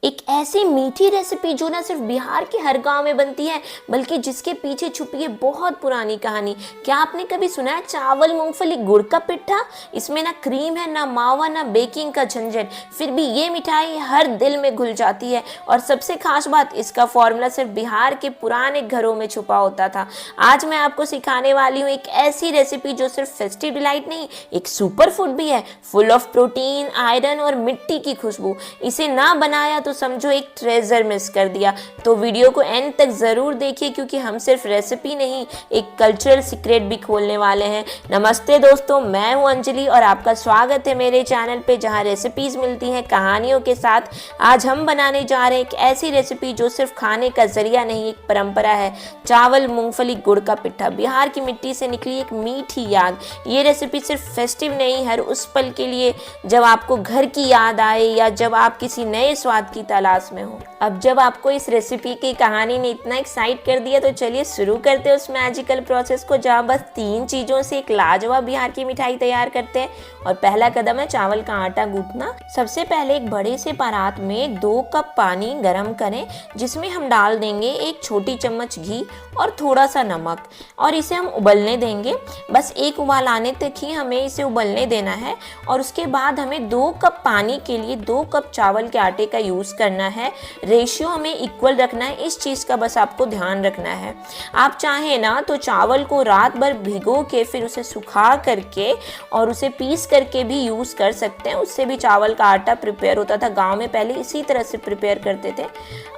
एक ऐसी मीठी रेसिपी जो ना सिर्फ बिहार के हर गांव में बनती है बल्कि जिसके पीछे छुपी है बहुत पुरानी कहानी। क्या आपने कभी सुना है चावल मूंगफली गुड़ का पिट्ठा? इसमें ना क्रीम है, ना मावा, ना बेकिंग का झंझट, फिर भी ये मिठाई हर दिल में घुल जाती है। और सबसे खास बात, इसका फॉर्मूला सिर्फ बिहार के पुराने घरों में छुपा होता था। आज मैं आपको सिखाने वाली हूँ एक ऐसी रेसिपी जो सिर्फ फेस्टिव डिलाइट नहीं, एक सुपर फूड भी है, फुल ऑफ प्रोटीन, आयरन और मिट्टी की खुशबू। इसे ना बनाया तो समझो एक ट्रेजर मिस कर दिया। तो वीडियो को एंड तक जरूर देखिए क्योंकि हम सिर्फ रेसिपी नहीं, एक कल्चरल सीक्रेट भी खोलने वाले हैं। नमस्ते दोस्तों, मैं हूं अंजलि और आपका स्वागत है मेरे चैनल पे जहां रेसिपीज मिलती हैं कहानियों के साथ। आज हम बनाने जा रहे हैं एक ऐसी रेसिपी जो सिर्फ खाने का जरिया नहीं, एक परंपरा है। चावल मूंगफली गुड़ का पिट्ठा, बिहार की मिट्टी से निकली एक मीठी याद। ये रेसिपी सिर्फ फेस्टिव नहीं, हर उस पल के लिए जब आपको घर की याद आए या जब आप किसी नए स्वाद की तलाश में हो। अब जब आपको इस रेसिपी की कहानी ने इतना एक्साइट कर दिया तो चलिए शुरू करते हैं उस मैजिकल प्रोसेस को जहाँ बस 3 चीजों से एक लाजवाब बिहार की मिठाई तैयार करते हैं। और पहला कदम है चावल का आटा गूंथना। सबसे पहले एक बड़े से परात में 2 कप पानी गरम करें जिसमें हम डाल देंगे 1 छोटी चम्मच घी और थोड़ा सा नमक और इसे हम उबलने देंगे। बस 1 उबाल आने तक ही हमें इसे उबलने देना है। और उसके बाद हमें 2 कप पानी के लिए 2 कप चावल के आटे का यूज करना है। रेशियो हमें इक्वल रखना है, इस चीज का बस आपको ध्यान रखना है। आप चाहें ना तो चावल को रात भर भिगो के फिर उसे सुखा करके और उसे पीस करके भी यूज कर सकते हैं। उससे भी चावल का आटा प्रिपेयर होता था। गांव में पहले इसी तरह से प्रिपेयर करते थे।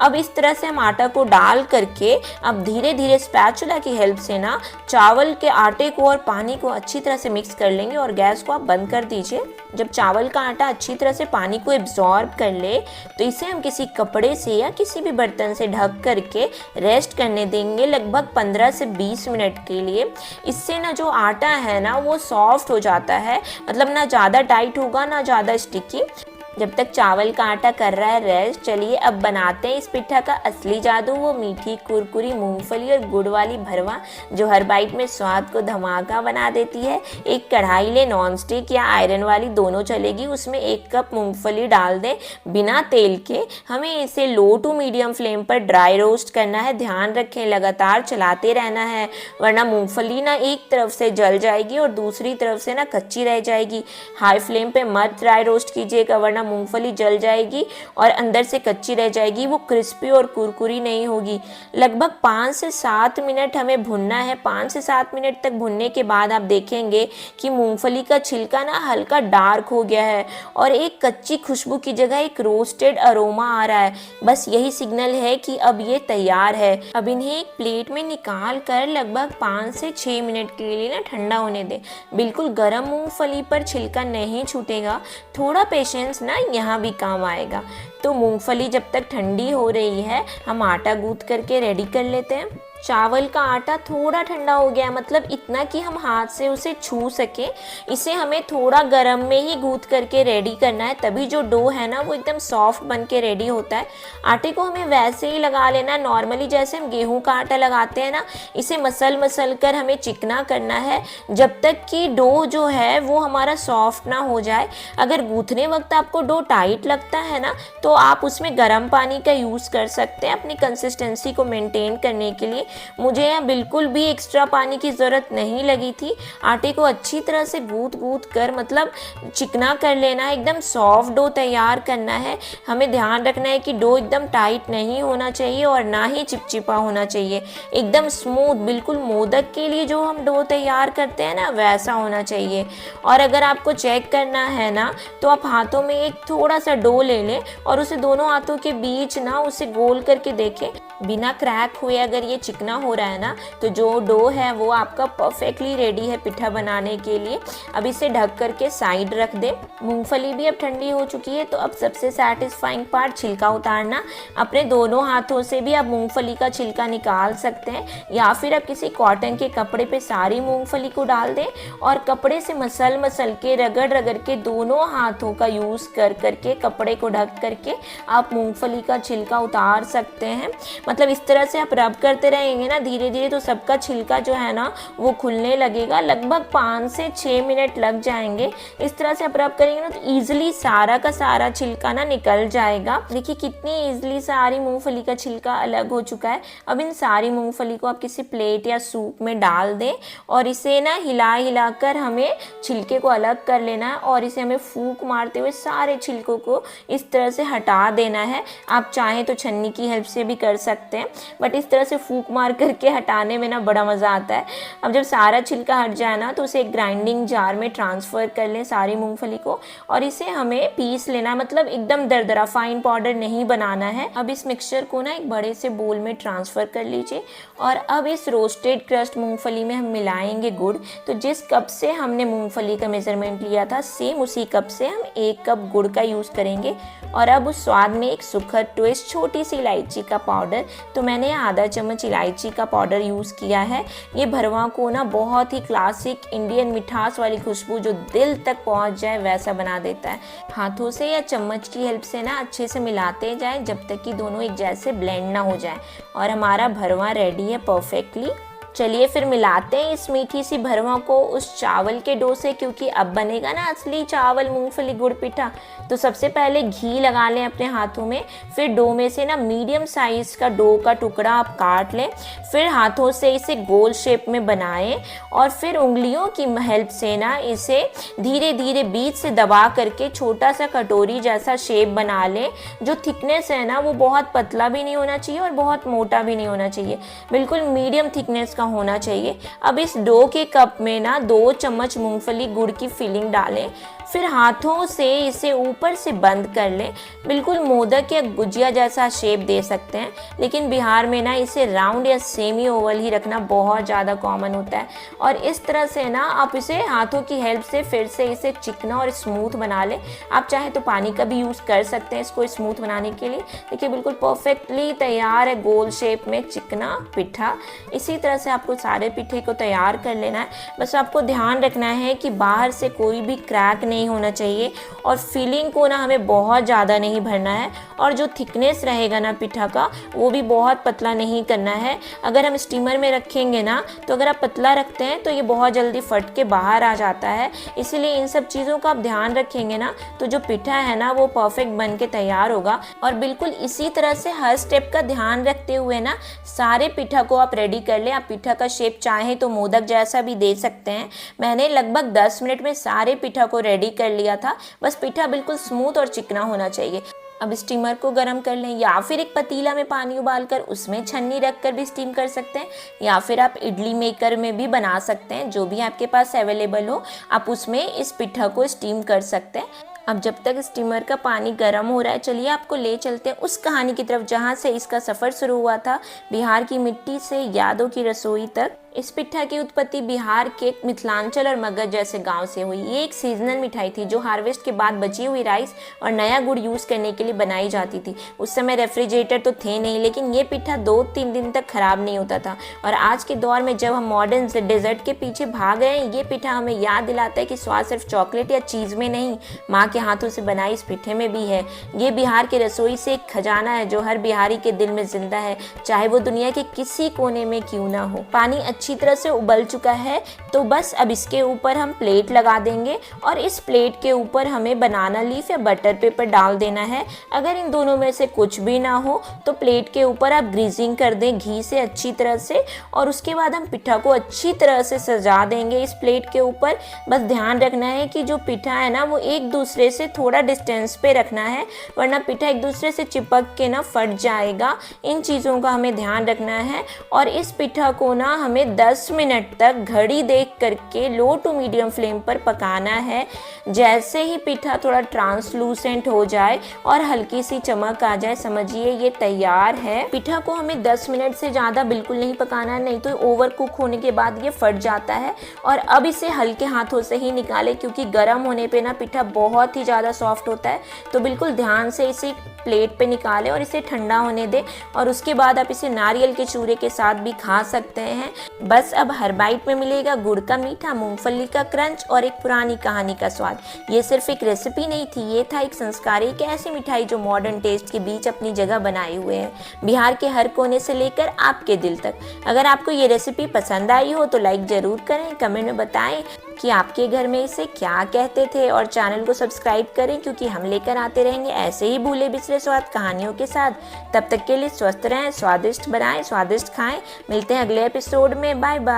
अब इस तरह से हम आटा को डाल करके अब धीरे धीरे स्पैचुला की हेल्प से ना चावल के आटे को और पानी को अच्छी तरह से मिक्स कर लेंगे और गैस को आप बंद कर दीजिए। जब चावल का आटा अच्छी तरह से पानी को एब्जॉर्ब कर ले तो इसे हम किसी कपड़े से या किसी भी बर्तन से ढक करके रेस्ट करने देंगे लगभग 15 से 20 मिनट के लिए। इससे ना जो आटा है ना वो सॉफ्ट हो जाता है, मतलब ना ज़्यादा टाइट होगा ना ज़्यादा स्टिकी। जब तक चावल का आटा कर रहा है रेस्ट, चलिए अब बनाते हैं इस पिट्ठा का असली जादू, वो मीठी कुरकुरी मूंगफली और गुड़ वाली भरवा जो हर बाइट में स्वाद को धमाका बना देती है। एक कढ़ाई ले, नॉन स्टिक या आयरन वाली दोनों चलेगी। उसमें 1 कप मूंगफली डाल दें बिना तेल के। हमें इसे लो टू मीडियम फ्लेम पर ड्राई रोस्ट करना है। ध्यान रखें लगातार चलाते रहना है वरना मूंगफली ना एक तरफ से जल जाएगी और दूसरी तरफ से ना कच्ची रह जाएगी। हाई फ्लेम पे मत ड्राई रोस्ट कीजिएगा वरना मूंगफली जल जाएगी और अंदर से कच्ची रह जाएगी, वो क्रिस्पी और कुरकुरी नहीं होगी। लगभग 5 से 7 मिनट हमें भुनना है। 5 से 7 मिनट तक भुनने के बाद आप देखेंगे कि मूंगफली का छिलका ना हल्का डार्क हो गया है और एक कच्ची खुशबू की जगह एक रोस्टेड अरोमा आ रहा है। बस यही सिग्नल है कि अब ये तैयार है। अब इन्हें एक प्लेट में निकाल कर लगभग 5 से 6 मिनट के लिए ना ठंडा होने दें। बिल्कुल गर्म मूंगफली पर छिलका नहीं छूटेगा, थोड़ा पेशेंस ना यहाँ भी काम आएगा। तो मूंगफली जब तक ठंडी हो रही है हम आटा गूंथ करके रेडी कर लेते हैं। चावल का आटा थोड़ा ठंडा हो गया, मतलब इतना कि हम हाथ से उसे छू सके। इसे हमें थोड़ा गर्म में ही गूंथ करके रेडी करना है, तभी जो डो है ना वो एकदम सॉफ्ट बन के रेडी होता है। आटे को हमें वैसे ही लगा लेना नॉर्मली जैसे हम गेहूं का आटा लगाते हैं ना। इसे मसल कर हमें चिकना करना है जब तक कि डो जो है वो हमारा सॉफ्ट ना हो जाए। अगर गूंथने वक्त आपको डो टाइट लगता है ना तो आप उसमें गर्म पानी का यूज़ कर सकते हैं अपनी कंसिस्टेंसी को मेंटेन करने के लिए। मुझे यहाँ बिल्कुल भी एक्स्ट्रा पानी की ज़रूरत नहीं लगी थी। आटे को अच्छी तरह से गूंथ कर मतलब चिकना कर लेना है, एकदम सॉफ्ट डो तैयार करना है। हमें ध्यान रखना है कि डो एकदम टाइट नहीं होना चाहिए और ना ही चिपचिपा होना चाहिए, एकदम स्मूथ, बिल्कुल मोदक के लिए जो हम डो तैयार करते हैं ना वैसा होना चाहिए। और अगर आपको चेक करना है ना तो आप हाथों में एक थोड़ा सा डो ले लें और उसे दोनों हाथों के बीच ना उसे गोल करके देखें। बिना क्रैक हुए अगर ये चिकना हो रहा है ना तो जो डो है वो आपका परफेक्टली रेडी है पिट्ठा बनाने के लिए। अब इसे ढक करके साइड रख दें। मूंगफली भी अब ठंडी हो चुकी है तो अब सबसे सैटिस्फाइंग पार्ट छिलका उतारना। अपने दोनों हाथों से भी आप मूंगफली का छिलका निकाल सकते हैं या फिर आप किसी कॉटन के कपड़े पे सारी मूंगफली को डाल दें और कपड़े से मसल के रगड़ के दोनों हाथों का यूज़ कर करके कपड़े को ढक करके आप मूंगफली का छिलका उतार सकते हैं। मतलब इस तरह से आप रब करते रहें रहेंगे ना धीरे धीरे तो सबका छिलका जो है ना वो खुलने लगेगा। लगभग 5 से 6 मिनट लग जाएंगे। इस तरह से आप रब करेंगे ना तो ईजिली सारा का सारा छिलका ना निकल जाएगा। देखिए कितनी ईजिली सारी मूंगफली का छिलका अलग हो चुका है। अब इन सारी मूंगफली को आप किसी प्लेट या सूप में डाल दें और इसे ना हिला हिलाकर हमें छिलके को अलग कर लेना है और इसे हमें फूंक मारते हुए सारे छिलकों को इस तरह से हटा देना है। आप चाहें तो छन्नी की हेल्प से भी कर सकते हैं, बट इस तरह से फूंक मार करके हटाने में ना बड़ा मज़ा आता है। अब जब सारा छिलका हट जाए ना तो उसे एक ग्राइंडिंग जार में ट्रांसफ़र कर लें सारी मूंगफली को और इसे हमें पीस लेना, मतलब एकदम दरदरा फाइन पाउडर नहीं बनाना है। अब इस मिक्सचर को ना एक बड़े से बोल में ट्रांसफ़र कर लीजिए और अब इस रोस्टेड क्रस्ट मूंगफली में हम मिलाएंगे गुड़। तो जिस कप से हमने मूंगफली का मेज़रमेंट लिया था सेम उसी कप से हम 1 कप गुड़ का यूज़ करेंगे। और अब उस स्वाद में एक सुखद ट्विस्ट, छोटी सी इलायची का पाउडर, तो मैंने आधा चम्मच इलायची का पाउडर यूज़ किया है। ये भरवा को ना बहुत ही क्लासिक इंडियन मिठास वाली खुशबू जो दिल तक पहुंच जाए वैसा बना देता है। हाथों से या चम्मच की हेल्प से ना अच्छे से मिलाते जाएं जब तक कि दोनों एक जैसे ब्लेंड ना हो जाए और हमारा भरवा रेडी है परफेक्टली। चलिए फिर मिलाते हैं इस मीठी सी भरवा को उस चावल के डो से, क्योंकि अब बनेगा ना असली चावल मूंगफली गुड़ पिठा। तो सबसे पहले घी लगा लें अपने हाथों में, फिर डो में से ना मीडियम साइज़ का डो का टुकड़ा आप काट लें, फिर हाथों से इसे गोल शेप में बनाएं और फिर उंगलियों की हेल्प से ना इसे धीरे धीरे बीच से दबा करके छोटा सा कटोरी जैसा शेप बना लें। जो थिकनेस है ना वो बहुत पतला भी नहीं होना चाहिए और बहुत मोटा भी नहीं होना चाहिए, बिल्कुल मीडियम थिकनेस का होना चाहिए। अब इस डो के कप में ना 2 चम्मच मूंगफली गुड़ की फिलिंग डालें, फिर हाथों से इसे ऊपर से बंद कर लें। बिल्कुल मोदक या गुजिया जैसा शेप दे सकते हैं, लेकिन बिहार में ना इसे राउंड या सेमी ओवल ही रखना बहुत ज़्यादा कॉमन होता है। और इस तरह से ना आप इसे हाथों की हेल्प से फिर से इसे चिकना और स्मूथ बना लें। आप चाहे तो पानी का भी यूज़ कर सकते हैं इसको स्मूथ बनाने के लिए। देखिए बिल्कुल परफेक्टली तैयार है गोल शेप में चिकना पिठा। इसी तरह से आपको सारे पिठे को तैयार कर लेना है। बस आपको ध्यान रखना है कि बाहर से कोई भी क्रैक नहीं होना चाहिए और फिलिंग को ना हमें बहुत ज़्यादा नहीं भरना है और जो थिकनेस रहेगा ना पिठा का वो भी बहुत पतला नहीं करना है। अगर हम स्टीमर में रखेंगे ना तो अगर आप पतला रखते हैं तो ये बहुत जल्दी फट के बाहर आ जाता है। इसीलिए इन सब चीज़ों का आप ध्यान रखेंगे ना तो जो पिठा है ना वो परफेक्ट बन के तैयार होगा। और बिल्कुल इसी तरह से हर स्टेप का ध्यान रखते हुए ना सारे पिठा को आप रेडी कर ले। आप पिठा का शेप चाहे तो मोदक जैसा भी दे सकते हैं। मैंने लगभग 10 मिनट में सारे पिठा को रेडी कर लिया था। बस पिठा बिल्कुल स्मूथ और चिकना होना चाहिए। अब स्टीमर को गर्म कर लें या फिर एक पतीला में पानी उबालकर उसमें छन्नी रखकर भी स्टीम कर सकते हैं, या फिर आप इडली मेकर में भी बना सकते हैं। जो भी आपके पास अवेलेबल हो आप उसमें इस पिठा को स्टीम कर सकते हैं। अब जब तक स्टीमर का पानी गर्म हो रहा है चलिए आपको ले चलते हैं उस कहानी की तरफ जहाँ से इसका सफ़र शुरू हुआ था, बिहार की मिट्टी से यादों की रसोई तक। इस पिठा की उत्पत्ति बिहार के मिथिलांचल और मगध जैसे गांव से हुई। ये एक सीजनल मिठाई थी जो हार्वेस्ट के बाद बची हुई राइस और नया गुड़ यूज़ करने के लिए बनाई जाती थी। उस समय रेफ्रिजरेटर तो थे नहीं, लेकिन ये पिठा 2-3 दिन तक ख़राब नहीं होता था। और आज के दौर में जब हम मॉडर्न डेजर्ट के पीछे भाग रहे हैं, ये पिठा हमें याद दिलाता है कि स्वाद सिर्फ चॉकलेट या चीज़ में नहीं, माँ के हाथों से बनाई इस पिठे में भी है। ये बिहार की रसोई से एक खजाना है जो हर बिहारी के दिल में जिंदा है, चाहे वो दुनिया के किसी कोने में क्यों ना हो। पानी अच्छी तरह से उबल चुका है तो बस अब इसके ऊपर हम प्लेट लगा देंगे और इस प्लेट के ऊपर हमें बनाना लीफ या बटर पेपर डाल देना है। अगर इन दोनों में से कुछ भी ना हो तो प्लेट के ऊपर आप ग्रीजिंग कर दें घी से अच्छी तरह से, और उसके बाद हम पिठा को अच्छी तरह से सजा देंगे इस प्लेट के ऊपर। बस ध्यान रखना है कि जो पिठा है ना वो एक दूसरे से थोड़ा डिस्टेंस पे रखना है, वरना पिठा एक दूसरे से चिपक के ना फट जाएगा। इन चीज़ों का हमें ध्यान रखना है। और इस पिठा को ना हमें 10 मिनट तक घड़ी देख करके लो टू मीडियम फ्लेम पर पकाना है। जैसे ही पिठा थोड़ा ट्रांसलूसेंट हो जाए और हल्की सी चमक आ जाए, समझिए ये तैयार है। पिठा को हमें 10 मिनट से ज़्यादा बिल्कुल नहीं पकाना है, नहीं तो ओवर कुक होने के बाद ये फट जाता है। और अब इसे हल्के हाथों से ही निकालें, क्योंकि गर्म होने पे ना पिठा बहुत ही ज़्यादा सॉफ्ट होता है। तो बिल्कुल ध्यान से इसे प्लेट पे निकालें और इसे ठंडा होने दें, और उसके बाद आप इसे नारियल के चूरे के साथ भी खा सकते हैं। बस अब हर बाइट में मिलेगा गुड़ का मीठा, मूंगफली का क्रंच और एक पुरानी कहानी का स्वाद। ये सिर्फ एक रेसिपी नहीं थी, ये था एक संस्कार, एक ऐसी मिठाई जो मॉडर्न टेस्ट के बीच अपनी जगह बनाए हुए है, बिहार के हर कोने से लेकर आपके दिल तक। अगर आपको ये रेसिपी पसंद आई हो तो लाइक ज़रूर करें, कमेंट में बताएं कि आपके घर में इसे क्या कहते थे, और चैनल को सब्सक्राइब करें क्योंकि हम लेकर आते रहेंगे ऐसे ही भूले बिसरे स्वाद कहानियों के साथ। तब तक के लिए स्वस्थ रहें, स्वादिष्ट बनाएं, स्वादिष्ट खाएं। मिलते हैं अगले एपिसोड में। Bye bye.